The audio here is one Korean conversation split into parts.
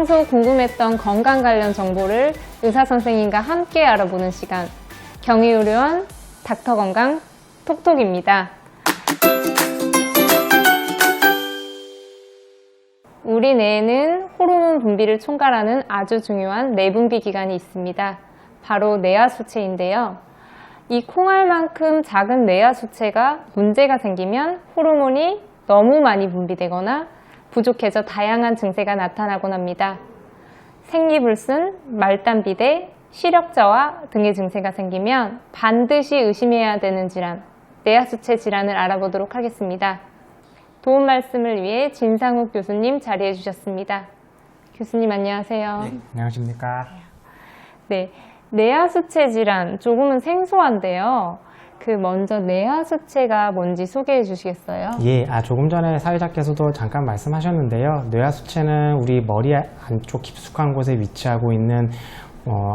평소 궁금했던 건강 관련 정보를 의사 선생님과 함께 알아보는 시간, 경희의료원 닥터건강 톡톡입니다. 우리 뇌에는 호르몬 분비를 총괄하는 아주 중요한 내분비 기관이 있습니다. 바로 뇌하수체인데요. 이 콩알만큼 작은 뇌하수체가 문제가 생기면 호르몬이 너무 많이 분비되거나 부족해져 다양한 증세가 나타나곤 합니다. 생리불순, 말단비대, 시력저하 등의 증세가 생기면 반드시 의심해야 되는 질환, 뇌하수체 질환을 알아보도록 하겠습니다. 도움 말씀을 위해 진상욱 교수님 자리해 주셨습니다. 교수님 안녕하세요. 네, 안녕하십니까. 네, 뇌하수체 질환 조금은 생소한데요. 먼저 뇌하수체가 뭔지 소개해 주시겠어요? 예, 조금 전에 사회자께서도 잠깐 말씀하셨는데요. 뇌하수체는 우리 머리 안쪽 깊숙한 곳에 위치하고 있는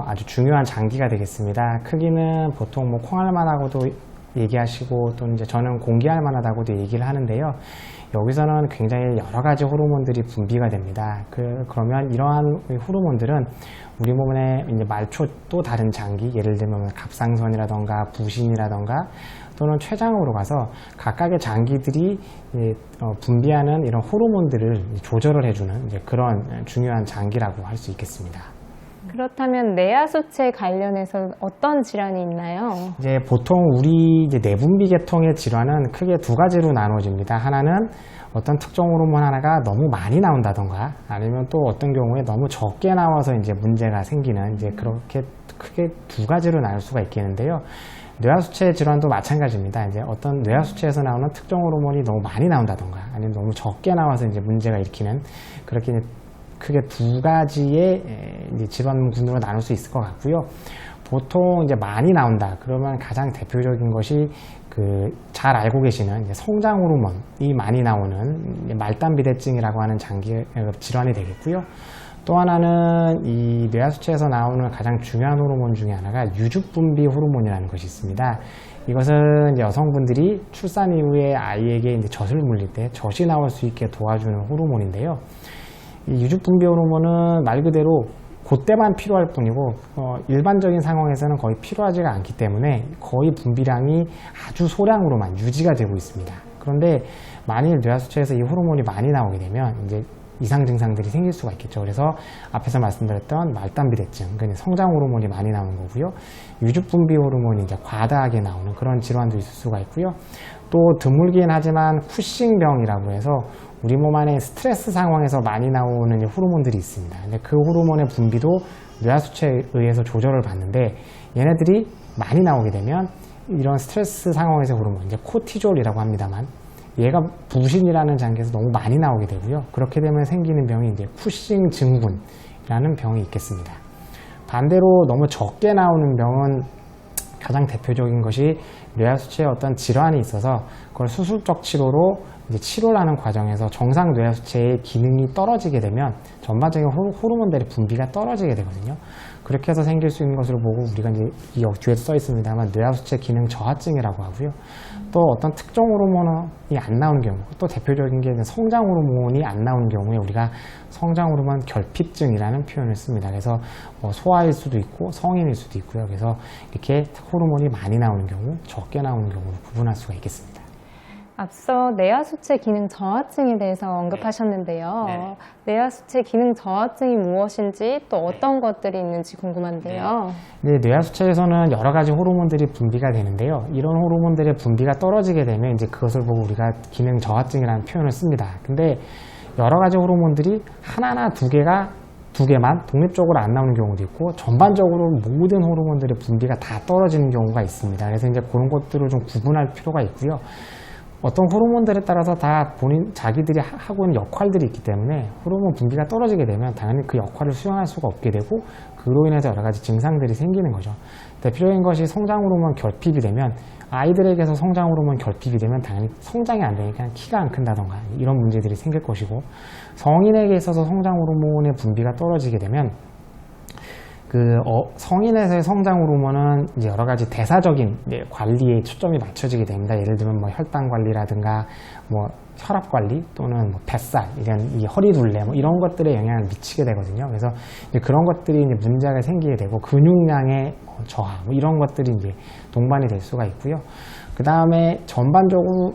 아주 중요한 장기가 되겠습니다. 크기는 보통 콩알만 하고도 얘기하시고 또 이제 저는 공기알만 하다고도 얘기를 하는데요. 여기서는 굉장히 여러 가지 호르몬들이 분비가 됩니다. 그러면 이러한 호르몬들은 우리 몸에 이제 말초 또 다른 장기, 예를 들면 갑상선이라던가 부신이라던가 또는 췌장으로 가서 각각의 장기들이 분비하는 이런 호르몬들을 조절을 해주는 이제 그런 중요한 장기라고 할 수 있겠습니다. 그렇다면 뇌하수체 관련해서 어떤 질환이 있나요? 이제 보통 우리 이제 내분비 계통의 질환은 크게 두 가지로 나눠집니다. 하나는 어떤 특정 호르몬 하나가 너무 많이 나온다던가 아니면 또 어떤 경우에 너무 적게 나와서 이제 문제가 생기는 이제 그렇게 크게 두 가지로 나눌 수가 있겠는데요. 뇌하수체 질환도 마찬가지입니다. 이제 어떤 뇌하수체에서 나오는 특정 호르몬이 너무 많이 나온다던가 아니면 너무 적게 나와서 이제 문제가 일으키는 그렇게 이제 크게 두 가지의 질환군으로 나눌 수 있을 것 같고요. 보통 이제 많이 나온다. 그러면 가장 대표적인 것이 잘 알고 계시는 이제 성장 호르몬이 많이 나오는 말단비대증이라고 하는 장기 질환이 되겠고요. 또 하나는 이 뇌하수체에서 나오는 가장 중요한 호르몬 중에 하나가 유죽분비 호르몬이라는 것이 있습니다. 이것은 이제 여성분들이 출산 이후에 아이에게 이제 젖을 물릴 때 젖이 나올 수 있게 도와주는 호르몬인데요. 이 유죽분비 호르몬은 말 그대로 그때만 필요할 뿐이고 일반적인 상황에서는 거의 필요하지가 않기 때문에 거의 분비량이 아주 소량으로만 유지가 되고 있습니다. 그런데 만일 뇌하수체에서 이 호르몬이 많이 나오게 되면 이제 이상 증상들이 생길 수가 있겠죠. 그래서 앞에서 말씀드렸던 말단비대증, 그러니까 성장 호르몬이 많이 나오는 거고요. 유죽분비 호르몬이 이제 과다하게 나오는 그런 질환도 있을 수가 있고요. 또 드물긴 하지만 쿠싱병이라고 해서 우리 몸 안에 스트레스 상황에서 많이 나오는 호르몬들이 있습니다. 근데 그 호르몬의 분비도 뇌하수체에 의해서 조절을 받는데 얘네들이 많이 나오게 되면 이런 스트레스 상황에서 호르몬, 이제 코티졸이라고 합니다만 얘가 부신이라는 장기에서 너무 많이 나오게 되고요. 그렇게 되면 생기는 병이 이제 쿠싱 증후군이라는 병이 있겠습니다. 반대로 너무 적게 나오는 병은 가장 대표적인 것이 뇌하수체에 어떤 질환이 있어서 그걸 수술적 치료로 이제 치료를 하는 과정에서 정상 뇌하수체의 기능이 떨어지게 되면 전반적인 호르몬들의 분비가 떨어지게 되거든요. 그렇게 해서 생길 수 있는 것으로 보고 우리가 이제 이 뒤에도 써 있습니다만 뇌하수체 기능 저하증이라고 하고요. 또 어떤 특정 호르몬이 안 나오는 경우, 또 대표적인 게 성장 호르몬이 안 나오는 경우에 우리가 성장 호르몬 결핍증이라는 표현을 씁니다. 그래서 소아일 수도 있고 성인일 수도 있고요. 그래서 이렇게 호르몬이 많이 나오는 경우, 적게 나오는 경우로 구분할 수가 있겠습니다. 앞서 뇌하수체 기능 저하증에 대해서 언급하셨는데요. 네. 뇌하수체 기능 저하증이 무엇인지 또 어떤 것들이 있는지 궁금한데요. 네, 뇌하수체에서는 여러 가지 호르몬들이 분비가 되는데요. 이런 호르몬들의 분비가 떨어지게 되면 이제 그것을 보고 우리가 기능 저하증이라는 표현을 씁니다. 근데 여러 가지 호르몬들이 하나나 두 개만 독립적으로 안 나오는 경우도 있고 전반적으로 모든 호르몬들의 분비가 다 떨어지는 경우가 있습니다. 그래서 이제 그런 것들을 좀 구분할 필요가 있고요. 어떤 호르몬들에 따라서 다 자기들이 하고 있는 역할들이 있기 때문에 호르몬 분비가 떨어지게 되면 당연히 그 역할을 수행할 수가 없게 되고 그로 인해서 여러 가지 증상들이 생기는 거죠. 대표적인 것이 성장 호르몬 결핍이 되면 아이들에게서 성장 호르몬 결핍이 되면 당연히 성장이 안 되니까 키가 안 큰다던가 이런 문제들이 생길 것이고 성인에게 있어서 성장 호르몬의 분비가 떨어지게 되면 성인에서의 성장 호르몬은 이제 여러 가지 대사적인 관리에 초점이 맞춰지게 됩니다. 예를 들면 뭐 혈당 관리라든가 뭐 혈압 관리 또는 뭐 뱃살 이런 이 허리 둘레 뭐 이런 것들에 영향을 미치게 되거든요. 그래서 이제 그런 것들이 이제 문제가 생기게 되고 근육량의 저하 뭐 이런 것들이 이제 동반이 될 수가 있고요. 그 다음에 전반적으로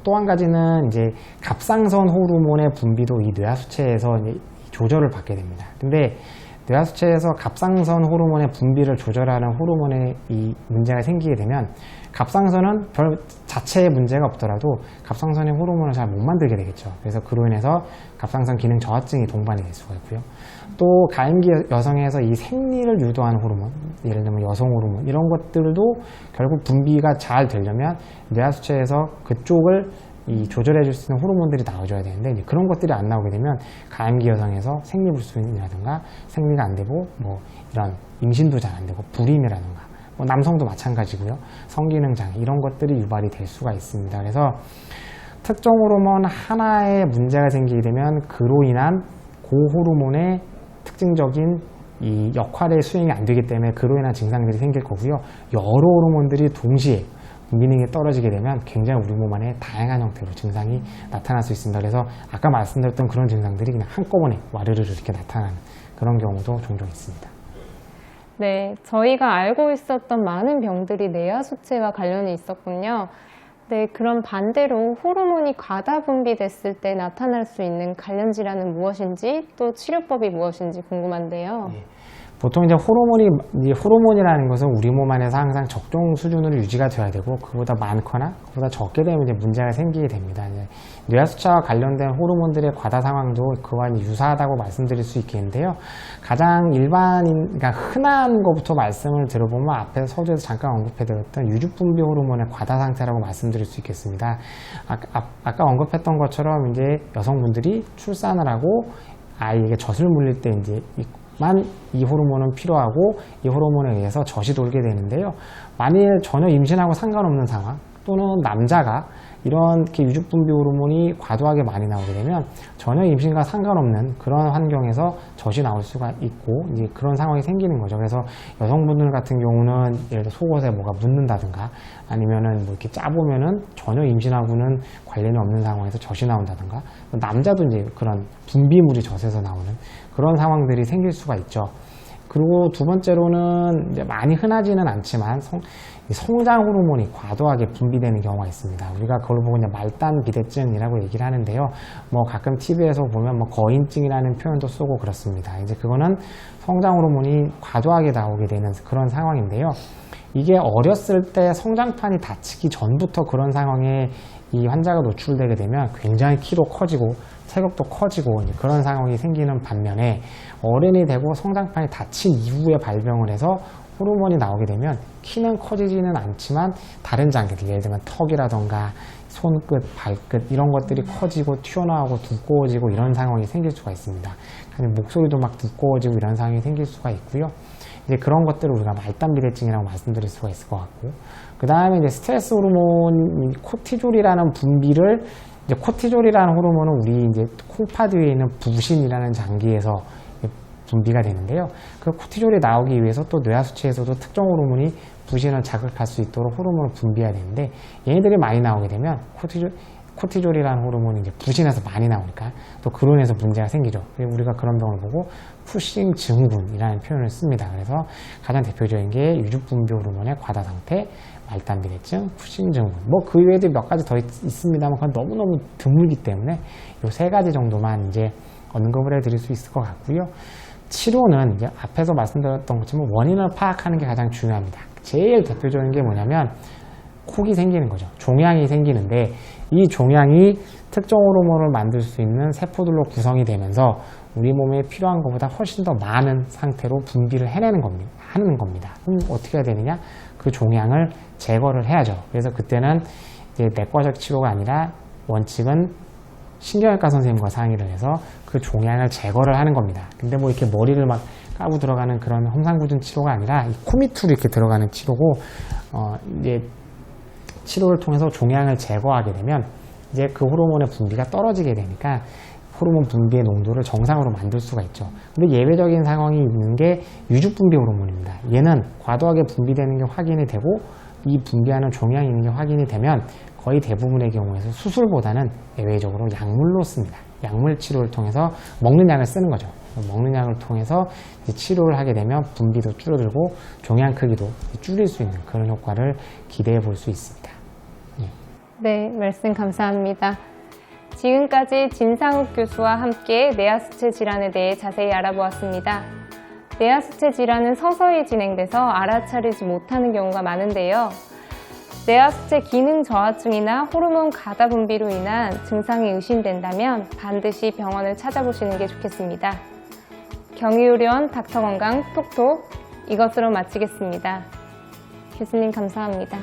또 한 가지는 이제 갑상선 호르몬의 분비도 이 뇌하수체에서 이제 조절을 받게 됩니다. 근데 뇌하수체에서 갑상선 호르몬의 분비를 조절하는 호르몬에 이 문제가 생기게 되면 갑상선은 별 자체의 문제가 없더라도 갑상선의 호르몬을 잘 못 만들게 되겠죠. 그래서 그로 인해서 갑상선 기능 저하증이 동반이 될 수가 있고요. 또 가임기 여성에서 이 생리를 유도하는 호르몬, 예를 들면 여성 호르몬 이런 것들도 결국 분비가 잘 되려면 뇌하수체에서 그쪽을 이 조절해 줄 수 있는 호르몬들이 나와줘야 되는데 이제 그런 것들이 안 나오게 되면 가임기 여성에서 생리불순이라든가 생리가 안 되고 뭐 이런 임신도 잘 안 되고 불임이라든가 뭐 남성도 마찬가지고요. 성기능 장애 이런 것들이 유발이 될 수가 있습니다. 그래서 특정 호르몬 하나에 문제가 생기게 되면 그로 인한 고호르몬의 특징적인 이 역할의 수행이 안 되기 때문에 그로 인한 증상들이 생길 거고요. 여러 호르몬들이 동시에 기능이 떨어지게 되면 굉장히 우리 몸 안에 다양한 형태로 증상이 나타날 수 있습니다. 그래서 아까 말씀드렸던 그런 증상들이 그냥 한꺼번에 와르르 이렇게 나타나는 그런 경우도 종종 있습니다. 네, 저희가 알고 있었던 많은 병들이 뇌하수체와 관련이 있었군요. 네, 그럼 반대로 호르몬이 과다 분비됐을 때 나타날 수 있는 관련 질환은 무엇인지 또 치료법이 무엇인지 궁금한데요. 네. 보통 이제 호르몬이라는 것은 우리 몸 안에서 항상 적정 수준으로 유지가 돼야 되고 그보다 많거나 그보다 적게 되면 이제 문제가 생기게 됩니다. 이제 뇌하수체와 관련된 호르몬들의 과다 상황도 그와 유사하다고 말씀드릴 수 있겠는데요. 가장 그러니까 흔한 것부터 말씀을 들어보면 앞에 서두에서 잠깐 언급해드렸던 유주분비 호르몬의 과다 상태라고 말씀드릴 수 있겠습니다. 아까 언급했던 것처럼 이제 여성분들이 출산을 하고 아이에게 젖을 물릴 때 이제 이 호르몬은 필요하고 이 호르몬에 의해서 젖이 돌게 되는데요. 만일 전혀 임신하고 상관없는 상황 또는 남자가 이렇게 유주분비 호르몬이 과도하게 많이 나오게 되면 전혀 임신과 상관없는 그런 환경에서 젖이 나올 수가 있고 이제 그런 상황이 생기는 거죠. 그래서 여성분들 같은 경우는 예를 들어 속옷에 뭐가 묻는다든가 아니면은 뭐 이렇게 짜보면은 전혀 임신하고는 관련이 없는 상황에서 젖이 나온다든가 남자도 이제 그런 분비물이 젖에서 나오는 그런 상황들이 생길 수가 있죠. 그리고 두 번째로는 이제 많이 흔하지는 않지만 성장 호르몬이 과도하게 분비되는 경우가 있습니다. 우리가 그걸 보고 이제 말단 비대증이라고 얘기를 하는데요. 뭐 가끔 TV에서 보면 뭐 거인증이라는 표현도 쓰고 그렇습니다. 이제 그거는 성장 호르몬이 과도하게 나오게 되는 그런 상황인데요. 이게 어렸을 때 성장판이 닫히기 전부터 그런 상황에 이 환자가 노출되게 되면 굉장히 키도 커지고 체격도 커지고 그런 상황이 생기는 반면에 어른이 되고 성장판이 닫힌 이후에 발병을 해서 호르몬이 나오게 되면 키는 커지지는 않지만 다른 장기들 예를 들면 턱이라던가 손끝, 발끝 이런 것들이 커지고 튀어나오고 두꺼워지고 이런 상황이 생길 수가 있습니다. 목소리도 막 두꺼워지고 이런 상황이 생길 수가 있고요. 이제 그런 것들을 우리가 말단 비대증이라고 말씀드릴 수가 있을 것 같고 그 다음에 이제 스트레스 호르몬 코티졸이라는 분비를 이제 코티졸이라는 호르몬은 우리 이제 콩팥 위에 있는 부신이라는 장기에서 분비가 되는데요. 그 코티졸이 나오기 위해서 또 뇌하수체에서도 특정 호르몬이 부신을 자극할 수 있도록 호르몬을 분비해야 되는데 얘네들이 많이 나오게 되면 코티졸이라는 호르몬이 이제 부신해서 많이 나오니까 또 그로 인해서 문제가 생기죠. 우리가 그런 병을 보고 푸싱 증후군이라는 표현을 씁니다. 그래서 가장 대표적인 게 유주분비 호르몬의 과다 상태, 말단 비대증, 푸싱 증후군. 뭐 그 외에도 몇 가지 더 있습니다만 그건 너무너무 드물기 때문에 이 세 가지 정도만 이제 언급을 해드릴 수 있을 것 같고요. 치료는 이제 앞에서 말씀드렸던 것처럼 원인을 파악하는 게 가장 중요합니다. 제일 대표적인 게 뭐냐면 콕이 생기는 거죠. 종양이 생기는데 이 종양이 특정 호르몬을 만들 수 있는 세포들로 구성이 되면서 우리 몸에 필요한 것보다 훨씬 더 많은 상태로 분비를 하는 겁니다. 그럼 어떻게 해야 되느냐? 그 종양을 제거를 해야죠. 그래서 그때는 이제 내과적 치료가 아니라 원칙은 신경외과 선생님과 상의를 해서 그 종양을 제거를 하는 겁니다. 근데 뭐 이렇게 머리를 막 까고 들어가는 그런 험상궂은 치료가 아니라 이 코 밑으로 이렇게 들어가는 치료고 이제 치료를 통해서 종양을 제거하게 되면 이제 그 호르몬의 분비가 떨어지게 되니까 호르몬 분비의 농도를 정상으로 만들 수가 있죠. 근데 예외적인 상황이 있는 게 유축 분비 호르몬입니다. 얘는 과도하게 분비되는 게 확인이 되고 이 분비하는 종양이 있는 게 확인이 되면 거의 대부분의 경우에서 수술보다는 예외적으로 약물로 씁니다. 약물 치료를 통해서 먹는 약을 쓰는 거죠. 먹는 약을 통해서 이제 치료를 하게 되면 분비도 줄어들고 종양 크기도 줄일 수 있는 그런 효과를 기대해 볼 수 있습니다. 네, 말씀 감사합니다. 지금까지 진상욱 교수와 함께 뇌하수체 질환에 대해 자세히 알아보았습니다. 뇌하수체 질환은 서서히 진행돼서 알아차리지 못하는 경우가 많은데요. 뇌하수체 기능 저하증이나 호르몬 과다 분비로 인한 증상이 의심된다면 반드시 병원을 찾아보시는 게 좋겠습니다. 경희의료원 닥터건강 톡톡 이것으로 마치겠습니다. 교수님 감사합니다.